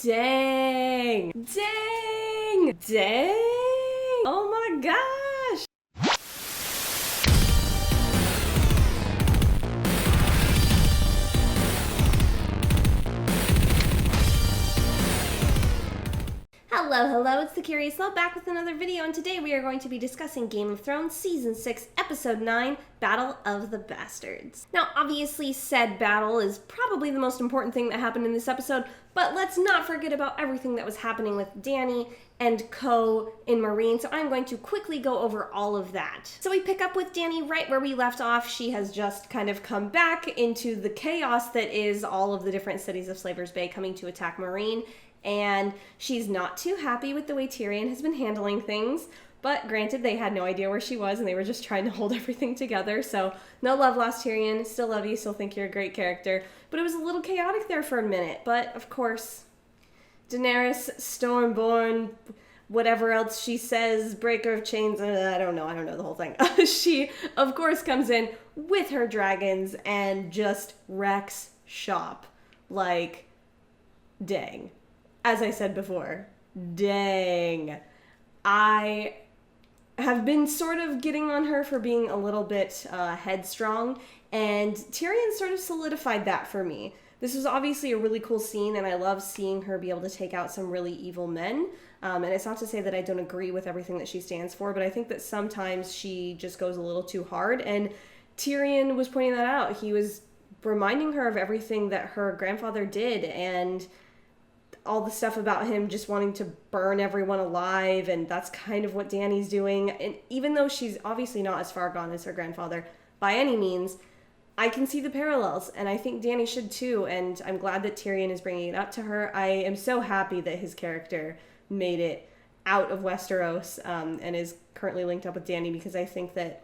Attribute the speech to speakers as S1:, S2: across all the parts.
S1: Dang! Dang! Dang! Oh my gosh! Hello, it's the Curious Love back with another video, and today we are going to be discussing Game of Thrones Season 6, Episode 9, Battle of the Bastards. Now, obviously, said battle is probably the most important thing that happened in this episode, but let's not forget about everything that was happening with Dany and Co. in Meereen, so I'm going to quickly go over all of that. So we pick up with Dany right where we left off. She has just kind of come back into the chaos that is all of the different cities of Slaver's Bay coming to attack Meereen, and she's not too happy with the way Tyrion has been handling things, but granted, they had no idea where she was, and they were just trying to hold everything together, so no love lost, Tyrion. Still love you, still think you're a great character, but it was a little chaotic there for a minute. But, of course, Daenerys, Stormborn, whatever else she says, breaker of chains, I don't know the whole thing. She, of course, comes in with her dragons and just wrecks shop. Like, dang. As I said before, dang. I have been sort of getting on her for being a little bit headstrong, and Tyrion sort of solidified that for me. This was obviously a really cool scene, and I love seeing her be able to take out some really evil men. And it's not to say that I don't agree with everything that she stands for, but I think that sometimes she just goes a little too hard, and Tyrion was pointing that out. He was reminding her of everything that her grandfather did, and all the stuff about him just wanting to burn everyone alive, and that's kind of what Dany's doing. And even though she's obviously not as far gone as her grandfather by any means, I can see the parallels, and I think Dany should too, and I'm glad that Tyrion is bringing it up to her. I am so happy that his character made it out of Westeros and is currently linked up with Dany, because I think that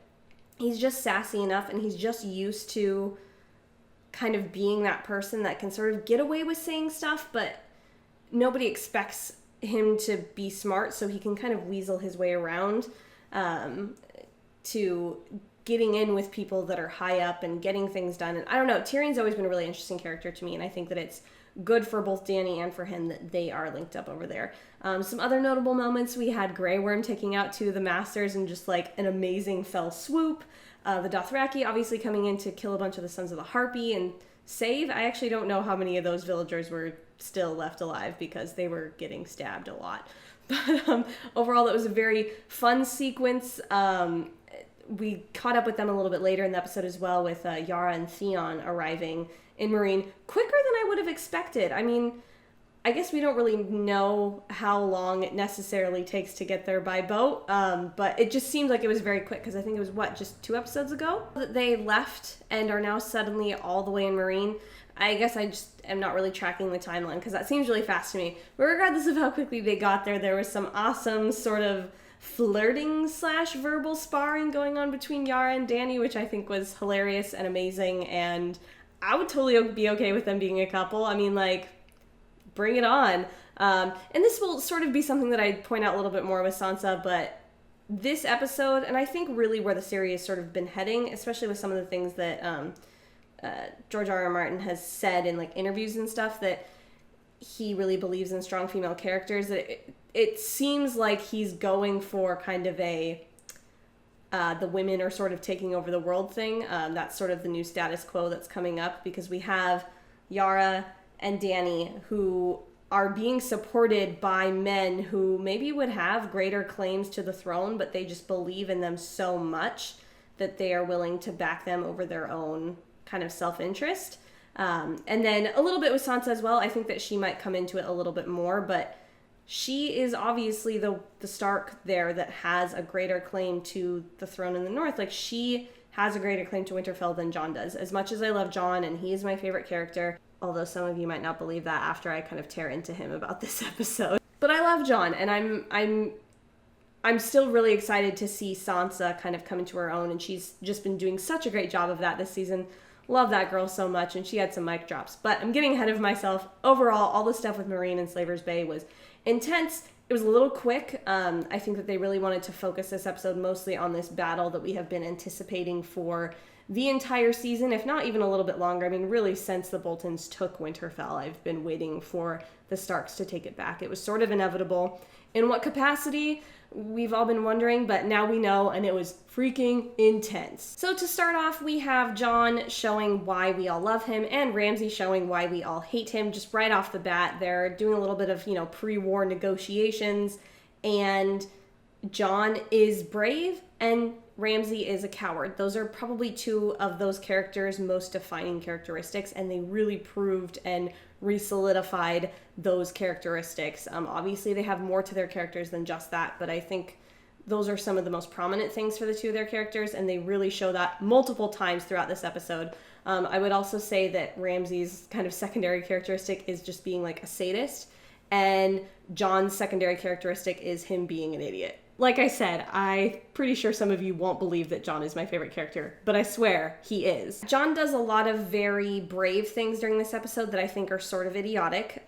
S1: he's just sassy enough, and he's just used to kind of being that person that can sort of get away with saying stuff, but nobody expects him to be smart, so he can kind of weasel his way around to getting in with people that are high up and getting things done. And I don't know, Tyrion's always been a really interesting character to me, and I think that it's good for both Dany and for him that they are linked up over there. Some other notable moments, we had Grey Worm taking out two of the Masters in just like an amazing fell swoop. The Dothraki obviously coming in to kill a bunch of the Sons of the Harpy and save. I actually don't know how many of those villagers were still left alive, because they were getting stabbed a lot. But overall, that was a very fun sequence. We caught up with them a little bit later in the episode as well, with Yara and Theon arriving in Meereen quicker than I would have expected. I mean, I guess we don't really know how long it necessarily takes to get there by boat, but it just seemed like it was very quick, because I think it was, just 2 episodes ago that they left and are now suddenly all the way in Meereen. I guess I just am not really tracking the timeline, because that seems really fast to me. But regardless of how quickly they got there, there was some awesome sort of flirting / verbal sparring going on between Yara and Dany, which I think was hilarious and amazing, and I would totally be okay with them being a couple. I mean, like, bring it on. And this will sort of be something that I point out a little bit more with Sansa, but this episode, and I think really where the series has sort of been heading, especially with some of the things that George R.R. Martin has said in like interviews and stuff, that he really believes in strong female characters, that it seems like he's going for kind of a the women are sort of taking over the world thing. That's sort of the new status quo that's coming up, because we have Yara and Dany who are being supported by men who maybe would have greater claims to the throne, but they just believe in them so much that they are willing to back them over their own kind of self-interest. And then a little bit with Sansa as well. I think that she might come into it a little bit more, but she is obviously the Stark there that has a greater claim to the throne in the north. Like, she has a greater claim to Winterfell than Jon does. As much as I love Jon, and he is my favorite character, although some of you might not believe that after I kind of tear into him about this episode. But I love Jon, and I'm still really excited to see Sansa kind of come into her own, and she's just been doing such a great job of that this season. Love that girl so much, and she had some mic drops. But I'm getting ahead of myself. Overall, all the stuff with Meereen and Slaver's Bay was intense. It was a little quick. I think that they really wanted to focus this episode mostly on this battle that we have been anticipating for the entire season, if not even a little bit longer. I mean, really, since the Boltons took Winterfell, I've been waiting for the Starks to take it back. It was sort of inevitable. In what capacity? We've all been wondering, but now we know, and it was freaking intense. So to start off, we have Jon showing why we all love him, and Ramsay showing why we all hate him. Just right off the bat, they're doing a little bit of, pre-war negotiations, and Jon is brave, and Ramsay is a coward. Those are probably two of those characters' most defining characteristics, and they really proved and re-solidified those characteristics. Obviously, they have more to their characters than just that, but I think those are some of the most prominent things for the two of their characters, and they really show that multiple times throughout this episode. I would also say that Ramsay's kind of secondary characteristic is just being like a sadist, and Jon's secondary characteristic is him being an idiot. Like I said, I'm pretty sure some of you won't believe that Jon is my favorite character, but I swear he is. Jon does a lot of very brave things during this episode that I think are sort of idiotic.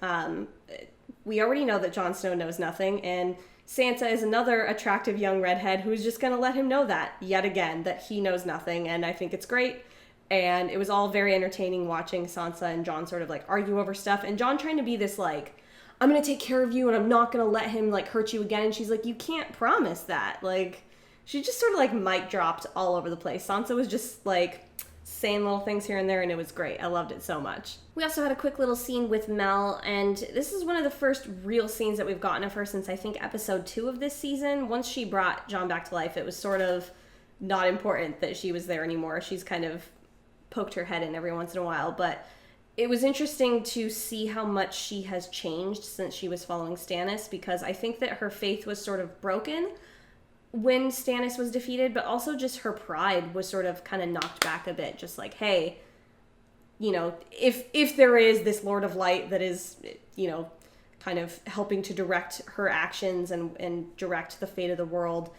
S1: We already know that Jon Snow knows nothing, and Sansa is another attractive young redhead who's just going to let him know that, yet again, that he knows nothing, and I think it's great. And it was all very entertaining watching Sansa and Jon sort of like argue over stuff, and Jon trying to be this like, I'm going to take care of you and I'm not going to let him like hurt you again. And she's like, you can't promise that. Like, she just sort of like mic dropped all over the place. Sansa was just like saying little things here and there, and it was great. I loved it so much. We also had a quick little scene with Mel, and this is one of the first real scenes that we've gotten of her since I think episode 2 of this season. Once she brought Jon back to life, it was sort of not important that she was there anymore. She's kind of poked her head in every once in a while, but it was interesting to see how much she has changed since she was following Stannis, because I think that her faith was sort of broken when Stannis was defeated, but also just her pride was sort of kind of knocked back a bit. Just like, hey, if there is this Lord of Light that is, kind of helping to direct her actions and direct the fate of the world,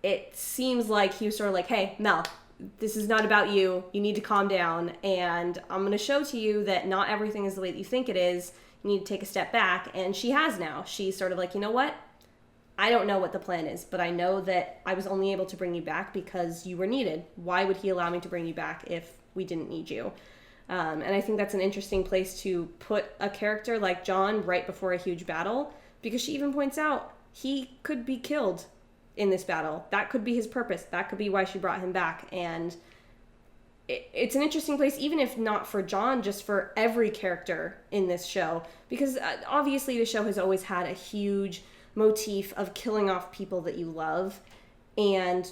S1: it seems like he was sort of like, hey, Mel, this is not about you. You need to calm down, and I'm going to show to you that not everything is the way that you think it is. You need to take a step back, and she has now. She's sort of like, you know what? I don't know what the plan is, but I know that I was only able to bring you back because you were needed. Why would he allow me to bring you back if we didn't need you? And I think that's an interesting place to put a character like Jon right before a huge battle, because she even points out he could be killed in this battle. That could be his purpose. That could be why she brought him back. And it's an interesting place, even if not for Jon, just for every character in this show, because obviously the show has always had a huge motif of killing off people that you love and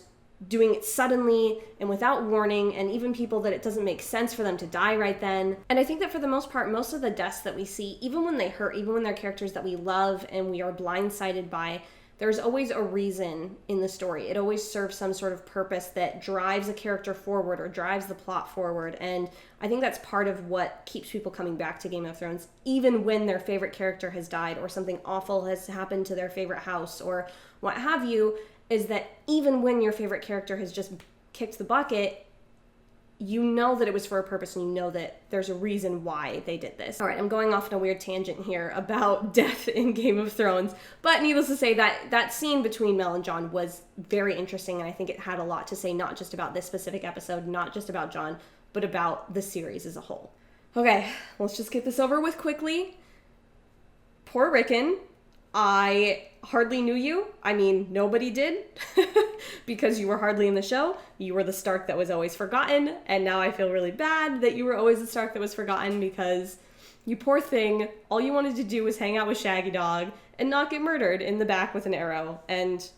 S1: doing it suddenly and without warning, and even people that it doesn't make sense for them to die right then. And I think that for the most part, most of the deaths that we see, even when they hurt, even when they're characters that we love and we are blindsided by, there's always a reason in the story. It always serves some sort of purpose that drives a character forward or drives the plot forward. And I think that's part of what keeps people coming back to Game of Thrones, even when their favorite character has died or something awful has happened to their favorite house or what have you, is that even when your favorite character has just kicked the bucket, you know that it was for a purpose, and you know that there's a reason why they did this. All right, I'm going off on a weird tangent here about death in Game of Thrones, but needless to say, that scene between Mel and Jon was very interesting, and I think it had a lot to say, not just about this specific episode, not just about Jon, but about the series as a whole. Okay, let's just get this over with quickly. Poor Rickon. I hardly knew you. I mean, nobody did, because you were hardly in the show. You were the Stark that was always forgotten, and now I feel really bad that you were always the Stark that was forgotten, because you poor thing, all you wanted to do was hang out with Shaggy Dog and not get murdered in the back with an arrow, and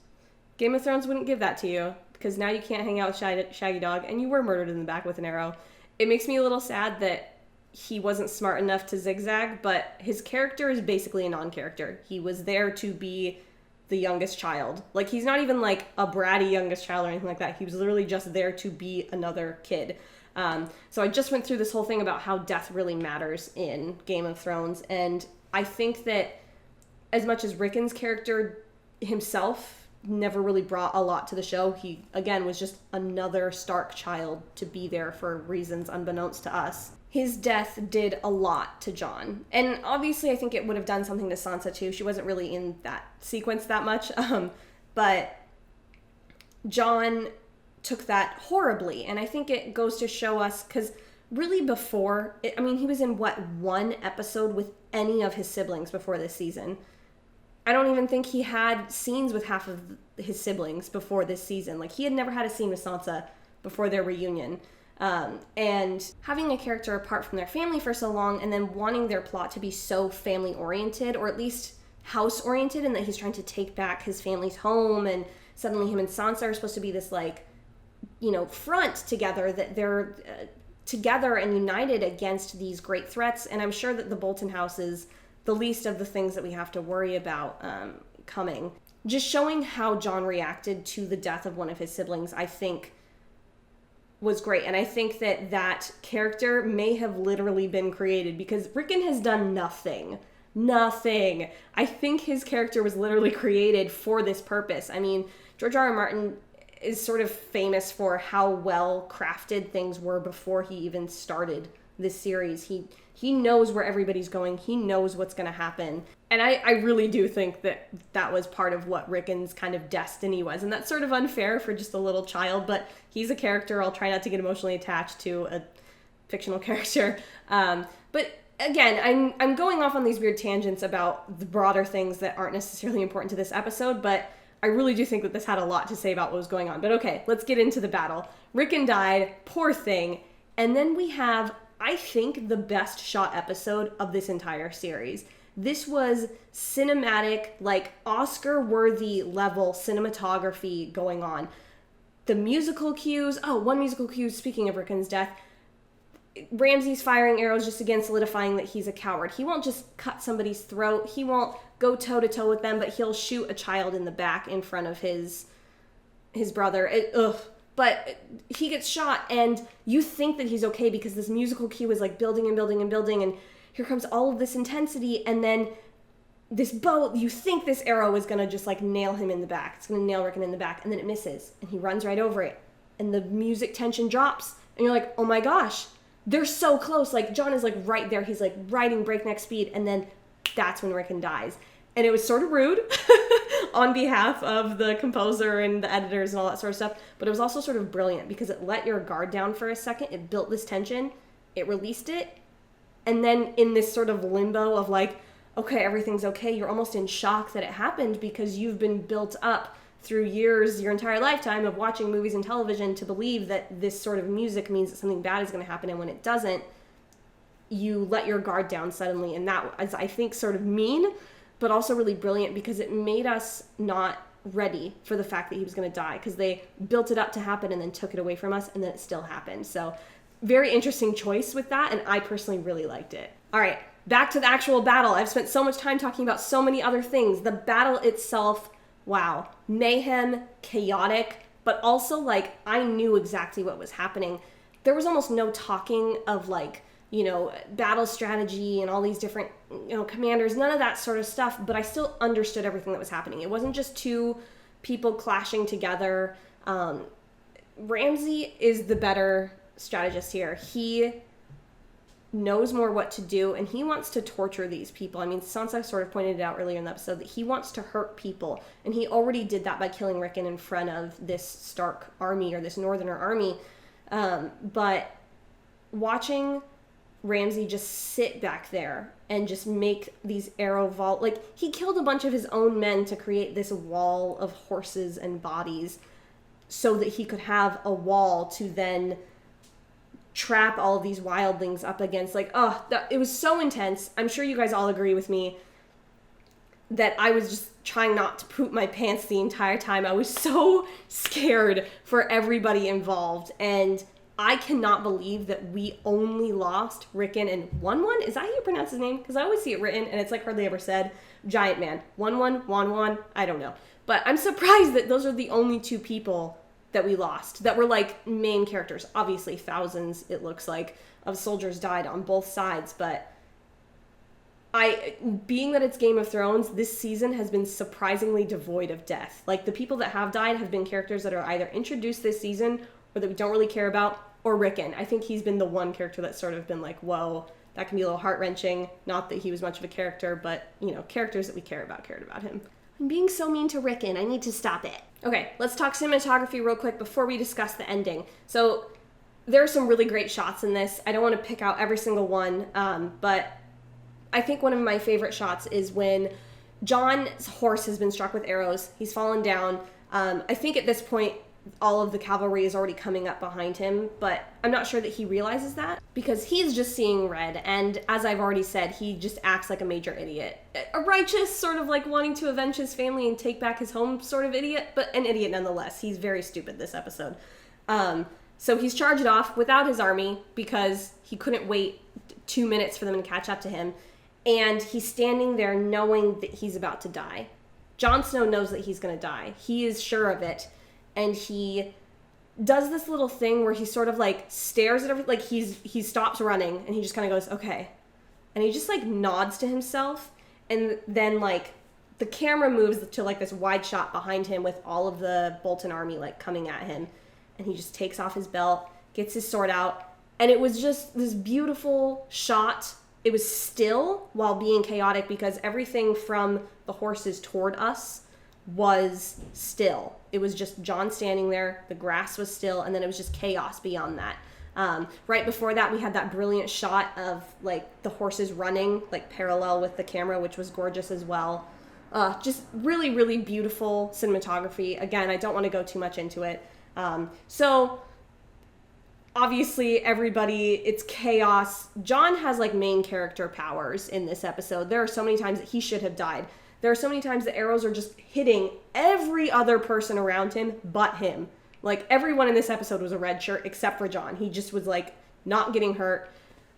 S1: Game of Thrones wouldn't give that to you, because now you can't hang out with Shaggy Dog, and you were murdered in the back with an arrow. It makes me a little sad that he wasn't smart enough to zigzag, but his character is basically a non-character. He was there to be the youngest child. Like, he's not even like a bratty youngest child or anything like that. He was literally just there to be another kid. So I just went through this whole thing about how death really matters in Game of Thrones, and I think that as much as Rickon's character himself never really brought a lot to the show, he, again, was just another Stark child to be there for reasons unbeknownst to us. His death did a lot to Jon. And obviously I think it would have done something to Sansa too. She wasn't really in that sequence that much. But Jon took that horribly. And I think it goes to show us, because really before, he was in one episode with any of his siblings before this season. I don't even think he had scenes with half of his siblings before this season. Like, he had never had a scene with Sansa before their reunion. And having a character apart from their family for so long, and then wanting their plot to be so family-oriented, or at least house-oriented, and that he's trying to take back his family's home, and suddenly him and Sansa are supposed to be this, like, front together, that they're together and united against these great threats. And I'm sure that the Bolton house is the least of the things that we have to worry about coming. Just showing how Jon reacted to the death of one of his siblings, I think, was great. And I think that that character may have literally been created, because Rickon has done nothing. I think his character was literally created for this purpose. I mean, George R. R. Martin is sort of famous for how well crafted things were before he even started this series. He knows where everybody's going. He knows what's going to happen. And I really do think that that was part of what Rickon's kind of destiny was. And that's sort of unfair for just a little child, but he's a character. I'll try not to get emotionally attached to a fictional character. But again, I'm going off on these weird tangents about the broader things that aren't necessarily important to this episode, but I really do think that this had a lot to say about what was going on. But okay, let's get into the battle. Rickon died, poor thing. And then we have, I think, the best shot episode of this entire series. This was cinematic, like Oscar-worthy level cinematography going on. The musical cues, one musical cue, speaking of Rickon's death, Ramsay's firing arrows just again solidifying that he's a coward. He won't just cut somebody's throat. He won't go toe-to-toe with them, but he'll shoot a child in the back in front of his brother. But he gets shot, and you think that he's okay because this musical cue is like building and building and building, and here comes all of this intensity, and then this bow, you think this arrow is going to just like nail him in the back. It's going to nail Rickon in the back, and then it misses, and he runs right over it, and the music tension drops, and you're like, oh my gosh, they're so close. Like, Jon is like right there. He's like riding breakneck speed, and then that's when Rickon dies. And it was sort of rude on behalf of the composer and the editors and all that sort of stuff. But it was also sort of brilliant because it let your guard down for a second. It built this tension. It released it. And then in this sort of limbo of like, okay, everything's okay, you're almost in shock that it happened because you've been built up through years, your entire lifetime of watching movies and television to believe that this sort of music means that something bad is going to happen. And when it doesn't, you let your guard down suddenly. And that was, I think, sort of mean, but also really brilliant because it made us not ready for the fact that he was going to die, because they built it up to happen and then took it away from us, and then it still happened. So very interesting choice with that, and I personally really liked it. All right, back to the actual battle. I've spent so much time talking about so many other things. The battle itself, wow, mayhem, chaotic, but also like I knew exactly what was happening. There was almost no talking of like, battle strategy and all these different, commanders, none of that sort of stuff, but I still understood everything that was happening. It wasn't just two people clashing together. Ramsay is the better strategist here. He knows more what to do, and he wants to torture these people. I mean, Sansa sort of pointed it out earlier in the episode that he wants to hurt people, and he already did that by killing Rickon in front of this Stark army, or this Northerner army. But watching Ramsay just sit back there and just make these arrow vault, like he killed a bunch of his own men to create this wall of horses and bodies so that he could have a wall to then trap all of these wildlings up against. Like, it was so intense. I'm sure you guys all agree with me that I was just trying not to poop my pants the entire time. I was so scared for everybody involved, and I cannot believe that we only lost Rickon and 1-1. Is that how you pronounce his name? Because I always see it written, and it's like hardly ever said. Giant man. 1-1, 1-1, I don't know. But I'm surprised that those are the only two people that we lost that were like main characters. Obviously, thousands, it looks like, of soldiers died on both sides. But being that it's Game of Thrones, this season has been surprisingly devoid of death. Like, the people that have died have been characters that are either introduced this season or that we don't really care about, or Rickon. I think he's been the one character that's sort of been like, whoa, that can be a little heart-wrenching. Not that he was much of a character, but, characters that we cared about him. I'm being so mean to Rickon. I need to stop it. Okay, let's talk cinematography real quick before we discuss the ending. So there are some really great shots in this. I don't want to pick out every single one, but I think one of my favorite shots is when Jon's horse has been struck with arrows. He's fallen down. I think at this point, all of the cavalry is already coming up behind him, but I'm not sure that he realizes that because he's just seeing red. And as I've already said, he just acts like a major idiot. A righteous, sort of like wanting to avenge his family and take back his home sort of idiot, but an idiot nonetheless. He's very stupid this episode. So he's charged off without his army because he couldn't wait 2 minutes for them to catch up to him. And he's standing there knowing that he's about to die. Jon Snow knows that he's going to die. He is sure of it. And he does this little thing where he sort of like stares at everything, like he stops running and he just kind of goes, okay. And he just like nods to himself. And then like the camera moves to like this wide shot behind him with all of the Bolton army like coming at him. And he just takes off his belt, gets his sword out. And it was just this beautiful shot. It was still while being chaotic because everything from the horses toward us was still. It was just Jon standing there, the grass was still, and then it was just chaos beyond that. Right before that, we had that brilliant shot of like the horses running like parallel with the camera, which was gorgeous as well. Just really, really beautiful cinematography. Again, I don't want to go too much into it. So obviously everybody, it's chaos. Jon has like main character powers in this episode. There are so many times that he should have died. There are so many times that arrows are just hitting every other person around him but him. Like, everyone in this episode was a red shirt except for Jon. He just was, like, not getting hurt.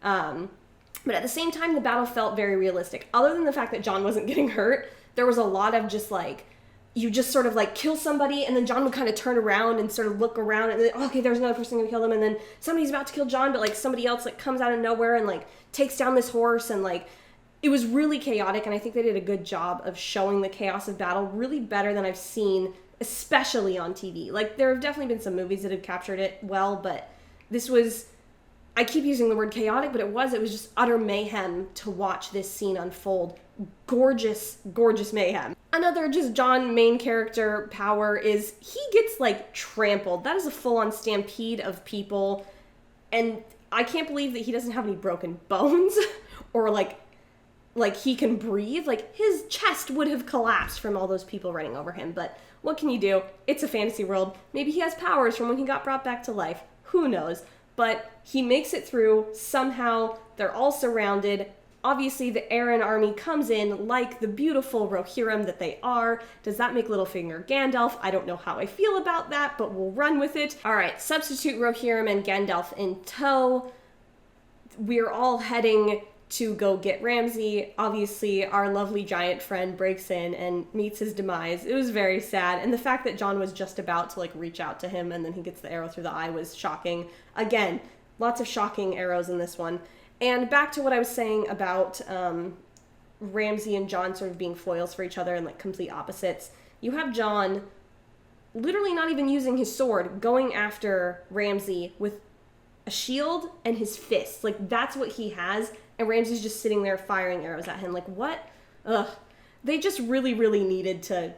S1: But at the same time, the battle felt very realistic. Other than the fact that Jon wasn't getting hurt, there was a lot of just, like, you just sort of, like, kill somebody, and then Jon would kind of turn around and sort of look around, and then, okay, there's another person gonna kill them, and then somebody's about to kill Jon, but, like, somebody else, like, comes out of nowhere and, like, takes down this horse, and, like, it was really chaotic, and I think they did a good job of showing the chaos of battle, really better than I've seen, especially on TV. Like, there have definitely been some movies that have captured it well, but this was, I keep using the word chaotic, but it was just utter mayhem to watch this scene unfold. Gorgeous, gorgeous mayhem. Another just Jon main character power is he gets, like, trampled. That is a full-on stampede of people, and I can't believe that he doesn't have any broken bones, or, like he can breathe. Like, his chest would have collapsed from all those people running over him, but what can you do? It's a fantasy world. Maybe he has powers from when he got brought back to life. Who knows? But he makes it through. Somehow, they're all surrounded. Obviously, the Arryn army comes in like the beautiful Rohirrim that they are. Does that make Littlefinger Gandalf? I don't know how I feel about that, but we'll run with it. All right, substitute Rohirrim and Gandalf in tow. We're all heading to go get Ramsay. Obviously, our lovely giant friend breaks in and meets his demise. It was very sad, and the fact that Jon was just about to, like, reach out to him and then he gets the arrow through the eye was shocking. Again, lots of shocking arrows in this one. And back to what I was saying about Ramsay and Jon sort of being foils for each other and, like, complete opposites. You have Jon literally not even using his sword, going after Ramsay with a shield and his fists. Like, that's what he has. And Ramsay's just sitting there firing arrows at him. Like, what? Ugh. They just really, really needed to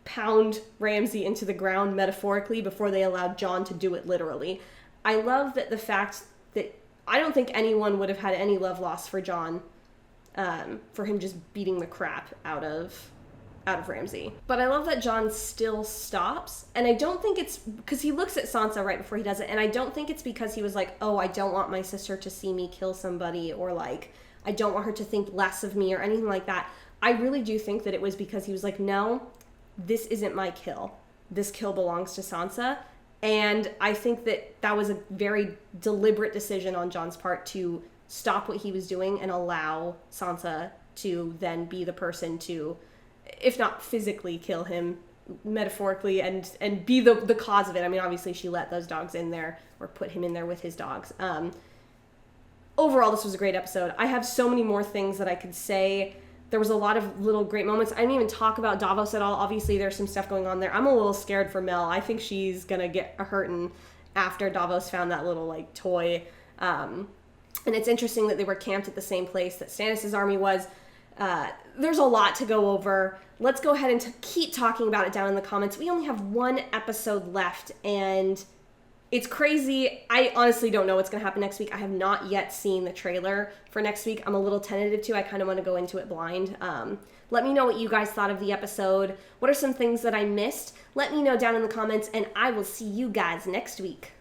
S1: pound Ramsay into the ground metaphorically before they allowed Jon to do it literally. I love that the fact that I don't think anyone would have had any love lost for Jon, for him just beating the crap out of Ramsay. But I love that Jon still stops, and I don't think it's because he looks at Sansa right before he does it, and I don't think it's because he was like, oh, I don't want my sister to see me kill somebody, or like, I don't want her to think less of me, or anything like that. I really do think that it was because he was like, no, this isn't my kill. This kill belongs to Sansa, and I think that that was a very deliberate decision on Jon's part to stop what he was doing and allow Sansa to then be the person to, if not physically kill him, metaphorically, and be the cause of it. I mean, obviously she let those dogs in there, or put him in there with his dogs. Overall, this was a great episode. I have so many more things that I could say. There was a lot of little great moments. I didn't even talk about Davos at all. Obviously, there's some stuff going on there. I'm a little scared for Mel. I think she's gonna get hurting after Davos found that little, like, toy. And it's interesting that they were camped at the same place that Stannis' army was. There's a lot to go over. Let's go ahead and keep talking about it down in the comments. We only have one episode left, and it's crazy. I honestly don't know what's going to happen next week. I have not yet seen the trailer for next week. I'm a little tentative too. I kind of want to go into it blind. Let me know what you guys thought of the episode. What are some things that I missed? Let me know down in the comments, and I will see you guys next week.